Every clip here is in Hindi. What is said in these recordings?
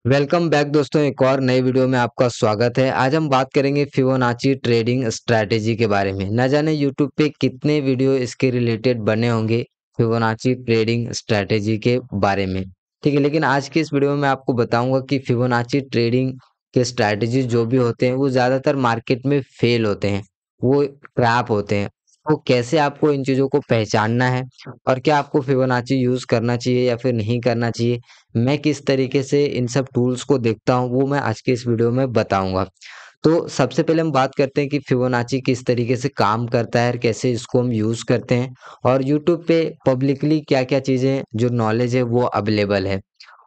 वेलकम बैक दोस्तों, एक और नई वीडियो में आपका स्वागत है। आज हम बात करेंगे फिबोनाची ट्रेडिंग स्ट्रैटेजी के बारे में। न जाने यूट्यूब पे कितने वीडियो इसके रिलेटेड बने होंगे फिबोनाची ट्रेडिंग स्ट्रैटेजी के बारे में। ठीक है, लेकिन आज की इस वीडियो में मैं आपको बताऊंगा कि फिबोनाची ट्रेडिंग के स्ट्रैटेजी जो भी होते हैं वो ज़्यादातर मार्केट में फेल होते हैं, वो ट्रैप होते हैं। तो कैसे आपको इन चीज़ों को पहचानना है और क्या आपको फिबोनाची यूज़ करना चाहिए या फिर नहीं करना चाहिए, मैं किस तरीके से इन सब टूल्स को देखता हूँ वो मैं आज के इस वीडियो में बताऊंगा। तो सबसे पहले हम बात करते हैं कि फिबोनाची किस तरीके से काम करता है और कैसे इसको हम यूज़ करते हैं, और यूट्यूब पे पब्लिकली क्या-क्या चीज़ें जो नॉलेज है वो अवेलेबल है,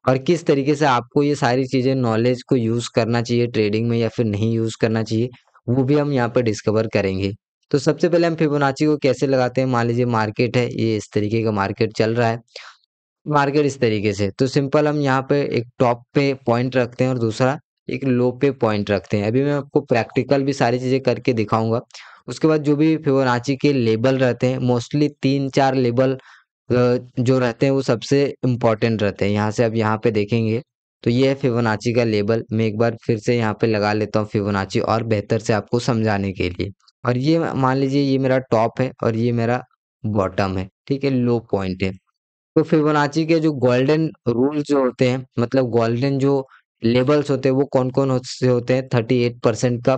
और किस तरीके से आपको ये सारी चीज़ें नॉलेज को यूज़ करना चाहिए ट्रेडिंग में या फिर नहीं यूज़ करना चाहिए, वो भी हम यहाँ पे डिस्कवर करेंगे। तो सबसे पहले हम फिबोनाची को कैसे लगाते हैं। मान लीजिए मार्केट है, ये इस तरीके का मार्केट चल रहा है। मार्केट इस तरीके से, तो सिंपल हम यहाँ पे एक टॉप पे पॉइंट रखते हैं और दूसरा एक लो पे पॉइंट रखते हैं। अभी मैं आपको प्रैक्टिकल भी सारी चीज़ें करके दिखाऊँगा। उसके बाद जो भी फिबोनाची के लेबल रहते हैं, मोस्टली 3-4 लेबल जो रहते हैं वो सबसे इम्पोर्टेंट रहते हैं। यहाँ से अब यहाँ पे देखेंगे तो ये है फिबोनाची का लेबल। मैं एक बार फिर से यहाँ पे लगा लेता हूँ फिबोनाची और बेहतर से आपको समझाने के लिए। और ये मान लीजिए ये मेरा टॉप है और ये मेरा बॉटम है, ठीक है, लो पॉइंट है। तो फिबोनाची के जो गोल्डन रूल जो होते हैं, मतलब गोल्डन जो लेवल्स होते हैं वो कौन-कौन से होते हैं, 38% का,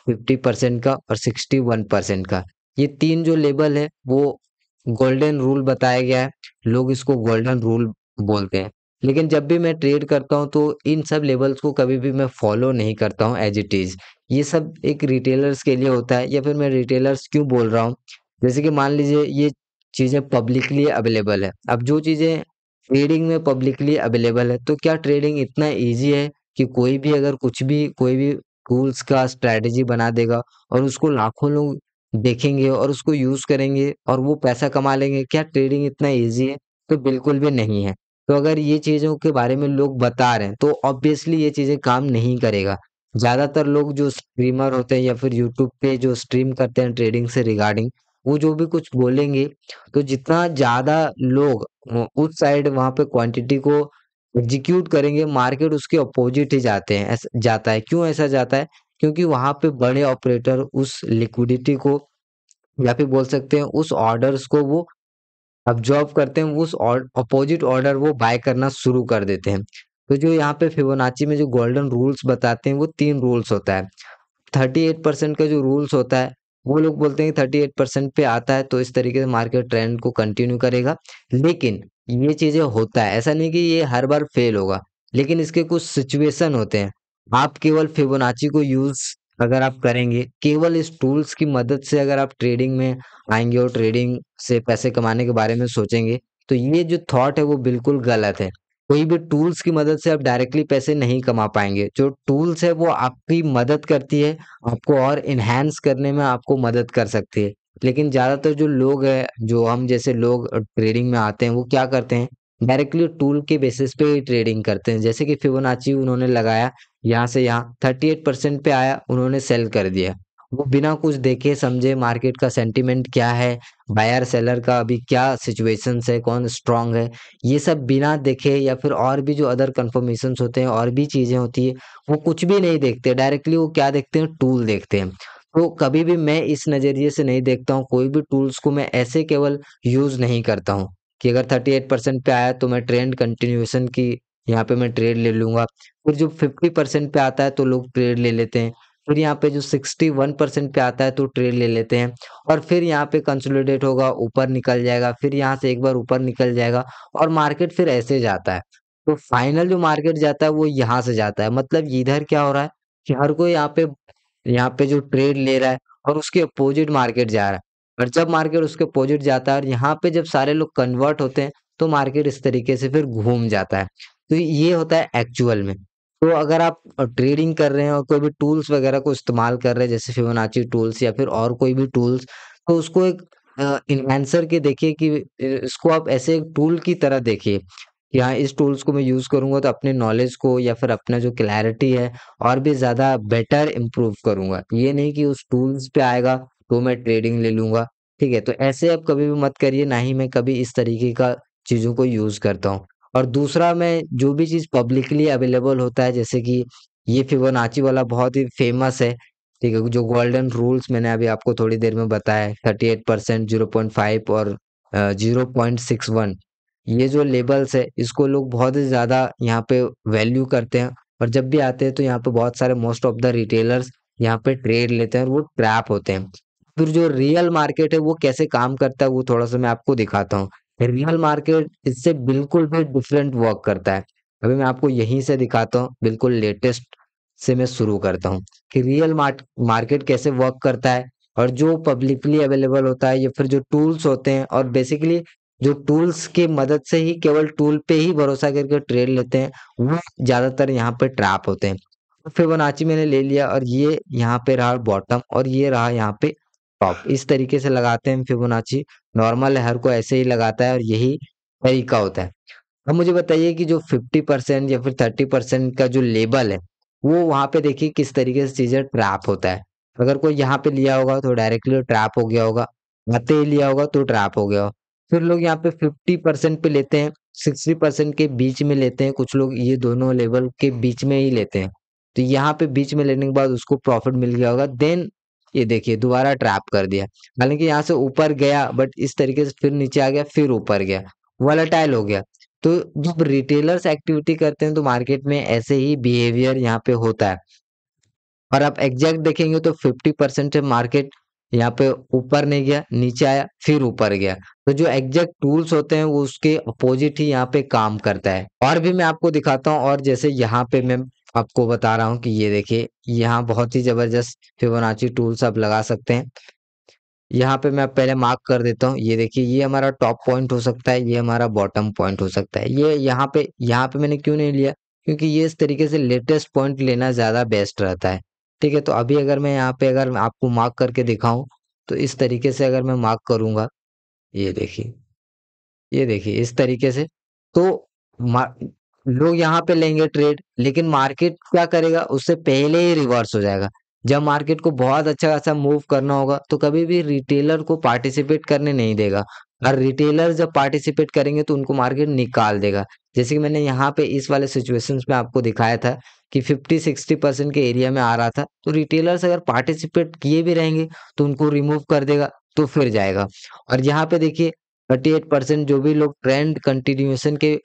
50% का और 61% का। ये 3 जो लेवल है वो गोल्डन रूल बताया गया है। लोग इसको गोल्डन रूल बोलते हैं। लेकिन जब भी मैं ट्रेड करता हूँ तो इन सब लेवल्स को कभी भी मैं फॉलो नहीं करता हूँ एज़ इट इज़। ये सब एक रिटेलर्स के लिए होता है, या फिर मैं रिटेलर्स क्यों बोल रहा हूँ? जैसे कि मान लीजिए ये चीज़ें पब्लिकली अवेलेबल है। अब जो चीज़ें ट्रेडिंग में पब्लिकली अवेलेबल है, तो क्या ट्रेडिंग इतना ईज़ी है कि कोई भी अगर कुछ भी कोई भी टूल्स का स्ट्रैटेजी बना देगा और उसको लाखों लोग देखेंगे और उसको यूज़ करेंगे और वो पैसा कमा लेंगे? क्या ट्रेडिंग इतना ईज़ी है? तो बिल्कुल भी नहीं है। तो अगर ये चीज़ों के बारे में लोग बता रहे हैं, तो ऑब्वियसली ये चीज़ें काम नहीं करेगा। ज़्यादातर लोग जो स्ट्रीमर होते हैं या फिर यूट्यूब पे जो स्ट्रीम करते हैं ट्रेडिंग से रिगार्डिंग, वो जो भी कुछ बोलेंगे, तो जितना ज़्यादा लोग उस साइड वहाँ पे क्वांटिटी को एग्जीक्यूट करेंगे, मार्केट उसके अपोजिट ही जाते हैं, जाता है। क्यों ऐसा जाता है? क्योंकि वहाँ पे बड़े ऑपरेटर उस लिक्विडिटी को या फिर बोल सकते हैं उस ऑर्डर्स को वो अब्ज़ॉर्ब करते हैं, उस अपोजिट ऑर्डर वो बाय करना शुरू कर देते हैं। तो जो यहाँ पे फिबोनाची में जो गोल्डन रूल्स बताते हैं वो 3 रूल्स होता है। 38% का जो रूल्स होता है, वो लोग बोलते हैं कि 38% पे आता है तो इस तरीके से मार्केट ट्रेंड को कंटिन्यू करेगा। लेकिन ये चीज़ें होता है, ऐसा नहीं कि ये हर बार फेल होगा, लेकिन इसके कुछ सिचुएशन होते हैं। आप केवल फिबोनाची को यूज़ अगर आप करेंगे, केवल इस टूल्स की मदद से अगर आप ट्रेडिंग में आएँगे और ट्रेडिंग से पैसे कमाने के बारे में सोचेंगे, तो ये जो थॉट है वो बिल्कुल गलत है। कोई भी टूल्स की मदद से आप डायरेक्टली पैसे नहीं कमा पाएँगे। जो टूल्स है वो आपकी मदद करती है, आपको और एनहांस करने में आपको मदद कर सकती है। लेकिन ज़्यादातर जो लोग हैं, जो हम जैसे लोग ट्रेडिंग में आते हैं, वो क्या करते हैं, डायरेक्टली टूल के बेसिस पे ही ट्रेडिंग करते हैं। जैसे कि फिबोनाची उन्होंने लगाया, यहाँ से यहाँ 38% पे आया, उन्होंने सेल कर दिया। वो बिना कुछ देखे समझे मार्केट का सेंटीमेंट क्या है, बायर सेलर का अभी क्या सिचुएशंस है, कौन स्ट्रॉन्ग है, ये सब बिना देखे या फिर और भी जो अदर कंफर्मेशंस होते हैं और भी चीज़ें होती है, वो कुछ भी नहीं देखते, डायरेक्टली वो क्या देखते हैं, टूल देखते हैं। तो कभी भी मैं इस नज़रिए से नहीं देखता हूँ, कोई भी टूल्स को मैं ऐसे केवल यूज़ नहीं करता हूँ कि अगर 38% पे आया तो मैं ट्रेंड कंटिन्यूएशन की यहाँ पे मैं ट्रेड ले लूँगा। फिर जो 50% पे आता है तो लोग ट्रेड ले लेते हैं। फिर यहाँ पे जो 61% पे आता है तो ट्रेड ले लेते हैं, और फिर यहाँ पे कंसोलिडेट होगा, ऊपर निकल जाएगा, फिर यहाँ से एक बार ऊपर निकल जाएगा और मार्केट फिर ऐसे जाता है। तो फाइनल जो मार्केट जाता है वो यहाँ से जाता है। मतलब इधर क्या हो रहा है कि हर कोई यहाँ पे जो ट्रेड ले रहा है और उसके अपोजिट मार्केट जा रहा है। और जब मार्केट उसके अपोजिट जाता है और यहाँ पे जब सारे लोग कन्वर्ट होते हैं, तो मार्केट इस तरीके से फिर घूम जाता है। तो ये होता है एक्चुअल में। तो अगर आप ट्रेडिंग कर रहे हैं और कोई भी टूल्स वगैरह को इस्तेमाल कर रहे हैं, जैसे फिबोनाची टूल्स या फिर और कोई भी टूल्स, तो उसको एक एनहांसर के देखिए कि इसको आप ऐसे एक टूल की तरह देखिए कि हाँ, इस टूल्स को मैं यूज़ करूँगा तो अपने नॉलेज को या फिर अपना जो क्लैरिटी है और भी ज़्यादा बेटर इम्प्रूव करूँगा। ये नहीं कि उस टूल्स पे आएगा तो मैं ट्रेडिंग ले लूँगा, ठीक है? तो ऐसे आप कभी भी मत करिए, ना ही मैं कभी इस तरीके का चीज़ों को यूज़ करता हूँ। और दूसरा मैं जो भी चीज़ पब्लिकली अवेलेबल होता है, जैसे कि ये फिबोनाची वाला बहुत ही फेमस है, ठीक है? जो गोल्डन रूल्स मैंने अभी आपको थोड़ी देर में बताया, 38%, 0.5 और 0.61, ये जो लेबल्स है इसको लोग बहुत ही ज़्यादा यहाँ पे वैल्यू करते हैं, और जब भी आते हैं तो यहाँ पे बहुत सारे मोस्ट ऑफ द रिटेलर्स यहाँ पे ट्रेड लेते हैं और वो ट्रैप होते हैं। फिर जो रियल मार्केट है वो कैसे काम करता है वो थोड़ा सा मैं आपको दिखाता हूँ। रियल मार्केट इससे बिल्कुल भी डिफरेंट वर्क करता है। अभी मैं आपको यहीं से दिखाता हूँ, बिल्कुल लेटेस्ट से मैं शुरू करता हूँ कि रियल मार्केट कैसे वर्क करता है, और जो पब्लिकली अवेलेबल होता है या फिर जो टूल्स होते हैं, और बेसिकली जो टूल्स की मदद से ही, केवल टूल पे ही भरोसा करके ट्रेड लेते हैं, वो ज्यादातर यहाँ पे ट्रैप होते हैं। तो फिबोनाची मैंने ले लिया, और ये यहाँ पे रहा बॉटम, और ये रहा यहाँ पे टॉप। इस तरीके से लगाते हैं फिबोनाची। नॉर्मल है, हर कोई ऐसे ही लगाता है और यही तरीका होता है। अब मुझे बताइए कि जो 50% या फिर 30% का जो लेबल है, वो वहां पे देखिए किस तरीके से चीजें ट्रैप होता है। अगर कोई यहाँ पे लिया होगा तो डायरेक्टली ट्रैप हो गया होगा, आते ही लिया होगा तो ट्रैप हो गया होगा। फिर लोग यहाँ पे 50% पे लेते हैं, 60% के बीच में लेते हैं, कुछ लोग ये दोनों लेवल के बीच में ही लेते हैं। तो यहाँ पे बीच में लेने के बाद उसको प्रॉफिट मिल गया होगा, देन ये देखिए दोबारा ट्रैप कर दिया। हालांकि यहाँ से ऊपर गया, बट इस तरीके से फिर नीचे आ गया, फिर ऊपर गया, वॉलेटाइल हो गया। तो जब रिटेलर्स एक्टिविटी करते हैं तो मार्केट में ऐसे ही बिहेवियर यहाँ पे होता है। और आप एग्जैक्ट देखेंगे तो 50% से मार्केट यहाँ पे ऊपर नहीं गया, नीचे आया, फिर ऊपर गया। तो जो एग्जैक्ट टूल्स होते हैं वो उसके अपोजिट ही यहाँ पे काम करता है। और भी मैं आपको दिखाता हूँ, और जैसे यहाँ पे मैं आपको बता रहा हूँ कि ये देखिए, यहाँ बहुत ही जबरदस्त फिबोनाची टूल्स आप लगा सकते हैं। यहाँ पे मैं पहले मार्क कर देता हूँ, ये देखिए, ये हमारा टॉप पॉइंट हो सकता है, ये हमारा बॉटम पॉइंट हो सकता है। ये यहाँ पे मैंने क्यों नहीं लिया, क्योंकि ये इस तरीके से लेटेस्ट पॉइंट लेना ज्यादा बेस्ट रहता है। ठीक है, तो अभी अगर मैं यहाँ पे अगर आपको मार्क करके दिखाऊं, तो इस तरीके से अगर मैं मार्क करूंगा, ये देखिए, ये देखिए इस तरीके से, तो लोग यहाँ पे लेंगे ट्रेड, लेकिन मार्केट क्या करेगा, उससे पहले ही रिवर्स हो जाएगा। जब मार्केट को बहुत अच्छा खासा मूव करना होगा तो कभी भी रिटेलर को पार्टिसिपेट करने नहीं देगा, और रिटेलर जब पार्टिसिपेट करेंगे तो उनको मार्केट निकाल देगा। जैसे कि मैंने यहाँ पे इस वाले सिचुएशंस में आपको दिखाया था कि 50-60% के एरिया में आ रहा था, तो रिटेलर्स अगर पार्टिसिपेट किए भी रहेंगे तो उनको रिमूव कर देगा, तो फिर जाएगा। और यहाँ पे देखिए 38% जो भी लोग ट्रेंड कंटिन्यूएशन के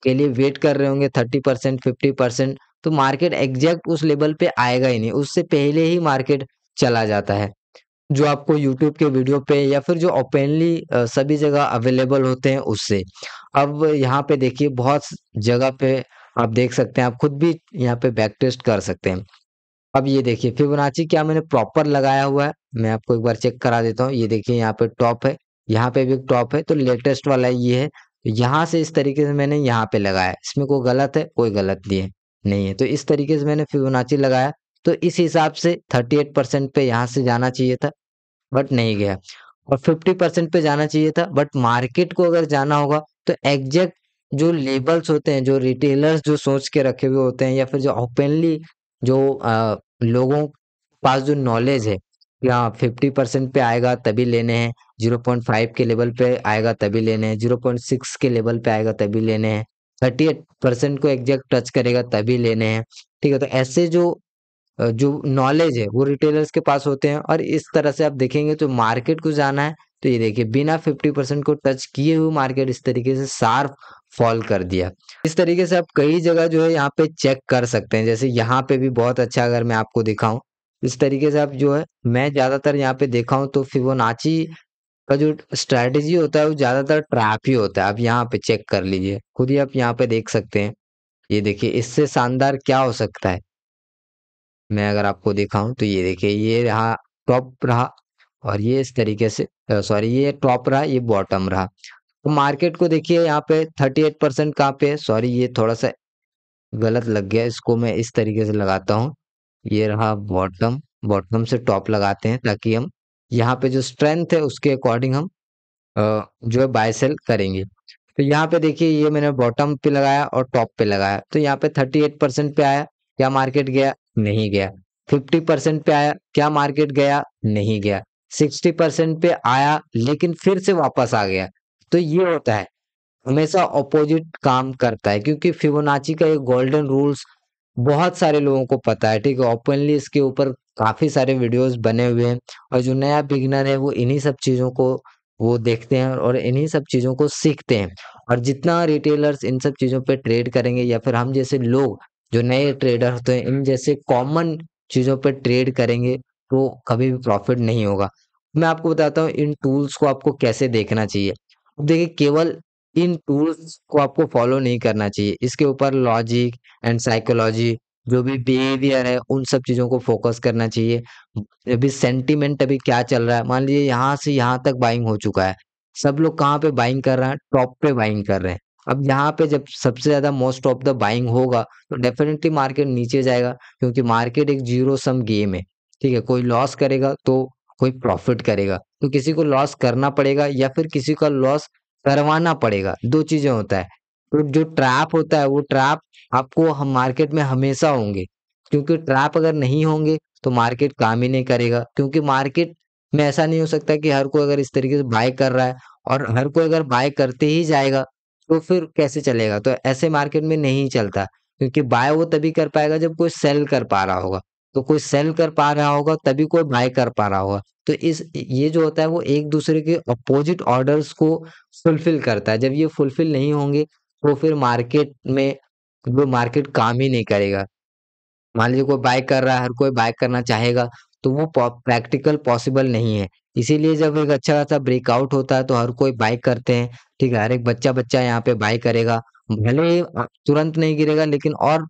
लिए वेट कर रहे होंगे, 30%, 50%, तो मार्केट एग्जैक्ट उस लेवल पे आएगा ही नहीं, उससे पहले ही मार्केट चला जाता है। जो आपको यूट्यूब के वीडियो पे या फिर जो ओपनली सभी जगह अवेलेबल होते हैं उससे। अब यहाँ पे देखिए बहुत जगह पे आप देख सकते हैं, आप खुद भी यहाँ पे बैक टेस्ट कर सकते हैं। अब ये देखिए फिबोनाची क्या मैंने प्रॉपर लगाया हुआ है, मैं आपको एक बार चेक करा देता हूँ। ये देखिए यहाँ पे टॉप है, यहाँ पे भी टॉप है, तो लेटेस्ट वाला ये है। यहाँ से इस तरीके से मैंने यहाँ पे लगाया है। इसमें कोई गलत है? कोई गलत नहीं है। तो इस तरीके से मैंने फिबोनाची लगाया, तो इस हिसाब से 38% पे यहाँ से जाना चाहिए था, बट नहीं गया। और 50% पे जाना चाहिए था, बट मार्केट को अगर जाना होगा तो एग्जैक्ट जो लेबल्स होते हैं, जो रिटेलर्स जो सोच के रखे हुए होते हैं, या फिर जो ओपनली जो लोगों के पास जो नॉलेज है कि हाँ 50% पे आएगा तभी लेने हैं, 0.5 के लेवल पे आएगा तभी लेने हैं, 0.6 के लेवल पे आएगा तभी लेने हैं, 38% को एग्जैक्ट टच करेगा तभी लेने हैं। ठीक है, तो ऐसे जो नॉलेज है वो रिटेलर्स के पास होते हैं, और इस तरह से आप देखेंगे तो मार्केट को जाना है, तो ये देखिए बिना 50% को टच किए हुए मार्केट इस तरीके से शार्प फॉल कर दिया। इस तरीके से आप कई जगह जो है यहाँ पे चेक कर सकते हैं, जैसे यहाँ पे भी बहुत अच्छा, अगर मैं आपको दिखाऊं इस तरीके से आप जो है, मैं ज्यादातर यहाँ पे देखा हूं तो फिबोनाची का जो स्ट्रैटेजी होता है वो ज्यादातर ट्रैप ही होता है। आप यहाँ पे चेक कर लीजिए, खुद ही आप यहाँ पे देख सकते हैं। ये देखिए इससे शानदार क्या हो सकता है, मैं अगर आपको दिखाऊं तो ये देखिए, ये रहा टॉप रहा, और ये इस तरीके से, सॉरी, ये टॉप रहा, ये बॉटम रहा। तो मार्केट को देखिए यहाँ पे 38% कहाँ पे है, सॉरी ये थोड़ा सा गलत लग गया, इसको मैं इस तरीके से लगाता हूँ। ये रहा बॉटम, बॉटम से टॉप लगाते हैं ताकि हम यहाँ पे जो स्ट्रेंथ है उसके अकॉर्डिंग हम जो है बाय सेल करेंगे। तो यहाँ पे देखिए, ये मैंने बॉटम पे लगाया और टॉप पे लगाया, तो यहाँ पे 38% पे आया, क्या मार्केट गया? नहीं गया। 50% पे आया, क्या मार्केट गया? नहीं गया। 60% पे आया लेकिन फिर से वापस आ गया। तो ये होता है, हमेशा ऑपोजिट काम करता है, क्योंकि फिबोनाची का ये गोल्डन रूल्स बहुत सारे लोगों को पता है, ठीक है। ओपनली इसके ऊपर काफी सारे वीडियोस बने हुए हैं, और जो नया बिगिनर है वो इन्हीं सब चीजों को वो देखते हैं और इन्हीं सब चीजों को सीखते हैं। और जितना रिटेलर्स इन सब चीजों पे ट्रेड करेंगे, या फिर हम जैसे लोग जो नए ट्रेडर होते हैं इन जैसे कॉमन चीजों पे ट्रेड करेंगे, तो कभी भी प्रॉफिट नहीं होगा। मैं आपको बताता हूँ इन टूल्स को आपको कैसे देखना चाहिए। अब देखिए, केवल इन टूल्स को आपको फॉलो नहीं करना चाहिए, इसके ऊपर लॉजिक एंड साइकोलॉजी, जो भी बिहेवियर है, उन सब चीजों को फोकस करना चाहिए। अभी सेंटिमेंट अभी क्या चल रहा है, मान लीजिए यहाँ से यहाँ तक बाइंग हो चुका है, सब लोग कहाँ पे बाइंग कर रहे हैं, टॉप पे बाइंग कर रहे हैं। अब यहाँ पे जब सबसे ज्यादा मोस्ट ऑफ द बाइंग होगा, तो डेफिनेटली मार्केट नीचे जाएगा, क्योंकि मार्केट एक जीरो सम गेम है, ठीक है। कोई लॉस करेगा तो कोई प्रॉफिट करेगा, तो किसी को लॉस करना पड़ेगा या फिर किसी का लॉस करवाना पड़ेगा, दो चीजें होता है। तो जो ट्रैप होता है वो ट्रैप आपको हम मार्केट में हमेशा होंगे, क्योंकि ट्रैप अगर नहीं होंगे तो मार्केट काम ही नहीं करेगा, क्योंकि मार्केट में ऐसा नहीं हो सकता कि हर कोई अगर इस तरीके से बाय कर रहा है और हर कोई अगर बाय करते ही जाएगा, तो फिर कैसे चलेगा। तो ऐसे मार्केट में नहीं चलता, क्योंकि बाय वो तभी कर पाएगा जब कोई सेल कर पा रहा होगा, तो कोई सेल कर पा रहा होगा तभी कोई बाय कर पा रहा होगा। तो इस ये जो होता है वो एक दूसरे के अपोजिट ऑर्डर्स को फुलफिल करता है। जब ये फुलफिल नहीं होंगे तो फिर मार्केट में वो मार्केट काम ही नहीं करेगा। मान लीजिए कोई बाय कर रहा है, हर कोई बाय करना चाहेगा, तो वो प्रैक्टिकल पॉसिबल नहीं है। इसीलिए जब एक अच्छा खासा ब्रेकआउट होता है तो हर कोई बाय करते हैं, ठीक है। हर एक बच्चा बच्चा यहाँ पे बाय करेगा, भले ही तुरंत नहीं गिरेगा, लेकिन और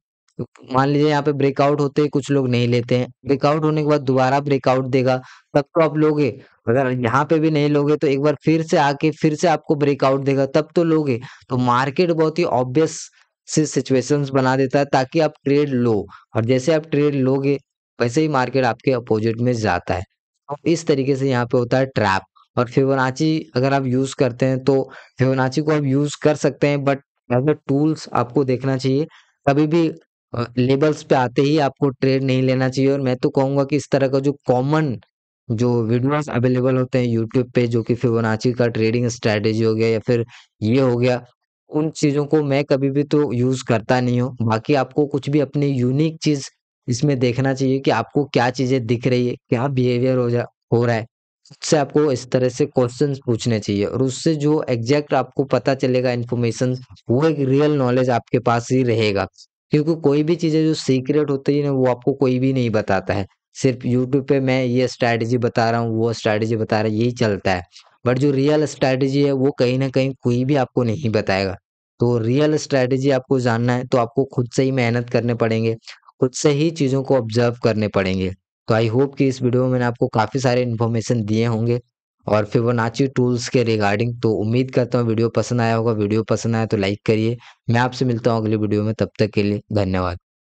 मान लीजिए यहाँ पे ब्रेकआउट होते ही कुछ लोग नहीं लेते हैं, ब्रेकआउट होने के बाद दोबारा ब्रेकआउट देगा, तब तो आप लोगे। अगर यहाँ पे भी नहीं लोगे तो एक बार फिर से आके फिर से आपको ब्रेकआउट देगा, तब तो लोगे। तो मार्केट बहुत ही ऑब्वियस से सिचुएशंस बना देता है ताकि आप ट्रेड लो, और जैसे आप ट्रेड लोगे वैसे ही मार्केट आपके अपोजिट में जाता है। और इस तरीके से यहाँ पे होता है ट्रैप। और फिबोनाची अगर आप यूज करते हैं तो फिबोनाची को आप यूज कर सकते हैं, बट एज अ टूल्स आपको देखना चाहिए। कभी भी लेबल्स पे आते ही आपको ट्रेड नहीं लेना चाहिए। और मैं तो कहूंगा कि इस तरह का जो कॉमन जो वीडियोस अवेलेबल होते हैं यूट्यूब पे, जो कि फिबोनाची का ट्रेडिंग स्ट्रेटेजी हो गया या फिर ये हो गया, उन चीजों को मैं कभी भी तो यूज करता नहीं हूँ। बाकी आपको कुछ भी अपनी यूनिक चीज इसमें देखना चाहिए कि आपको क्या चीजें दिख रही है, क्या बिहेवियर हो रहा है। उससे आपको इस तरह से क्वेश्चंस पूछने चाहिए, और उससे जो एग्जैक्ट आपको पता चलेगा इन्फॉर्मेशन, वो एक रियल नॉलेज आपके पास ही रहेगा। क्योंकि कोई भी चीजें जो सीक्रेट होती है ना, वो आपको कोई भी नहीं बताता है। सिर्फ यूट्यूब पे मैं ये स्ट्रैटेजी बता रहा हूँ, वो स्ट्रैटेजी बता रहा है, यही चलता है। बट जो रियल स्ट्रैटेजी है वो कहीं ना कहीं कोई भी आपको नहीं बताएगा। तो रियल स्ट्रैटेजी आपको जानना है तो आपको खुद से ही मेहनत करने पड़ेंगे, खुद से ही चीज़ों को ऑब्जर्व करने पड़ेंगे। तो आई होप कि इस वीडियो में मैंने आपको काफ़ी सारे इन्फॉर्मेशन दिए होंगे और फिबोनाची टूल्स के रिगार्डिंग। तो उम्मीद करता हूँ वीडियो पसंद आया होगा। वीडियो पसंद आया तो लाइक करिए। मैं आपसे मिलता हूँ अगली वीडियो में, तब तक के लिए धन्यवाद।